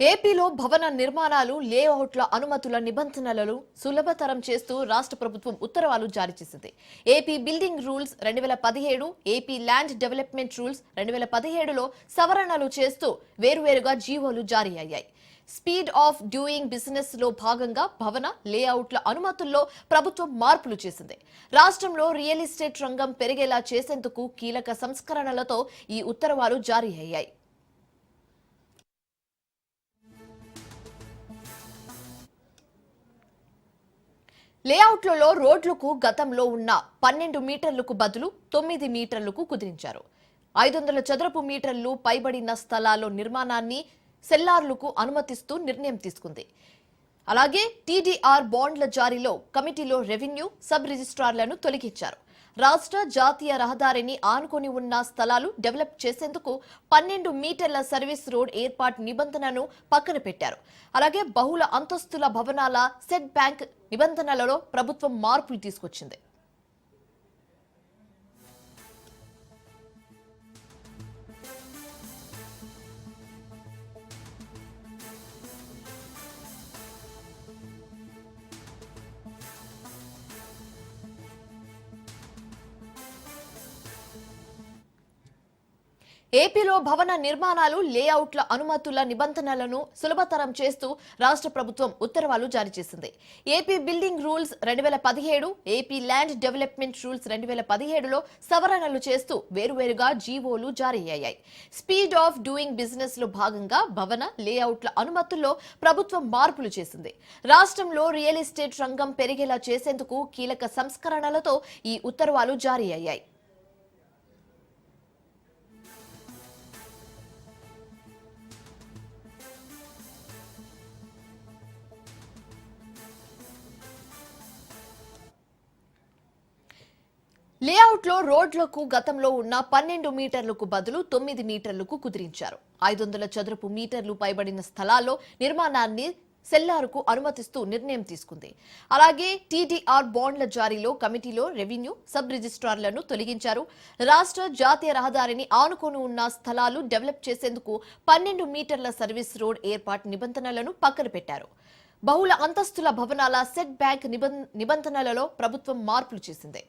ఏపీలో భవన నిర్మాణాలు లేఅవుట్ల అనుమతుల నిబంధనలను సులభతరం చేస్తూ రాష్ట్ర ప్రభుత్వం ఉత్తర్వులు జారీ చేసింది. AP building rules 2017, AP land development rules 2017లో సవరణలు చేస్తూ వేరువేరుగా జీవోలు జారీ అయ్యాయి. స్పీడ్ ఆఫ్ డూయింగ్ బిజినెస్ లో భాగంగా భవన లేఅవుట్ల అనుమతుల్లో ప్రభుత్వం మార్పులు చేసింది. రాష్ట్రంలో రియల్ ఎస్టేట్ రంగం పెరిగేలా చేసేందుకు కీలక సంస్కరణలతో ఈ ఉత్తర్వులు జారీ అయ్యాయి. లేఅవుట్లలో రోడ్లకు గతంలో ఉన్న 12 మీటర్లకు బదులు 9 మీటర్లకు కుదించారు. 500 చదరపు మీటర్లు పైబడిన స్థలాల్లో నిర్మాణాన్ని సెల్లార్లకు అనుమతిస్తూ నిర్ణయం తీసుకుంది. అలాగే టీడీఆర్ బాండ్ల జారీలో కమిటీలో రెవెన్యూ సబ్ రిజిస్ట్రార్లను తొలగించారు. రాష్ట్ర జాతీయ రహదారిని ఆనుకొని ఉన్న స్థలాలు డెవలప్ చేసేందుకు 12 మీటర్ల సర్వీస్ రోడ్ ఏర్పాటు నిబంధనను పక్కన పెట్టారు. అలాగే బహుళ అంతస్తుల భవనాల సెట్ బ్యాంక్ నిబంధనలలో ప్రభుత్వం మార్పులు తీసుకొచ్చింది. ఏపీలో భవన నిర్మాణాలు లేఅవుట్ల అనుమతుల నిబంధనలను సులభతరం చేస్తూ రాష్ట్ర ప్రభుత్వం ఉత్తర్వులు జారీ చేసింది. AP building rules 2017, AP land development rules 2017లో సవరణలు చేస్తూ వేరువేరుగా జీవోలు జారీ అయ్యాయి. స్పీడ్ ఆఫ్ డూయింగ్ బిజినెస్ లో భాగంగా భవన లేఅవుట్ల అనుమతుల్లో ప్రభుత్వం మార్పులు చేసింది. రాష్ట్రంలో రియల్ ఎస్టేట్ రంగం పెరిగేలా చేసేందుకు కీలక సంస్కరణలతో ఈ ఉత్తర్వులు జారీ అయ్యాయి. లేఅవుట్లో రోడ్లకు గతంలో ఉన్న 12 మీటర్లకు బదులు 9 మీటర్లకు కుదిరించారు. 500 చదరపు మీటర్లు పైబడిన స్థలాల్లో నిర్మాణాన్ని సెల్లార్కు అనుమతిస్తూ నిర్ణయం తీసుకుంది. అలాగే టీడీఆర్ బాండ్ల జారీలో కమిటీలో రెవెన్యూ సబ్ రిజిస్ట్రార్లను తొలగించారు. రాష్ట్ర జాతీయ రహదారిని ఆనుకొని ఉన్న స్థలాలు డెవలప్ చేసేందుకు 12 మీటర్ల సర్వీస్ రోడ్ ఏర్పాటు నిబంధనలను పక్కన పెట్టారు. బహుళ అంతస్తుల భవనాల సెట్ బ్యాక్ నిబంధనలలో ప్రభుత్వం మార్పులు చేసింది.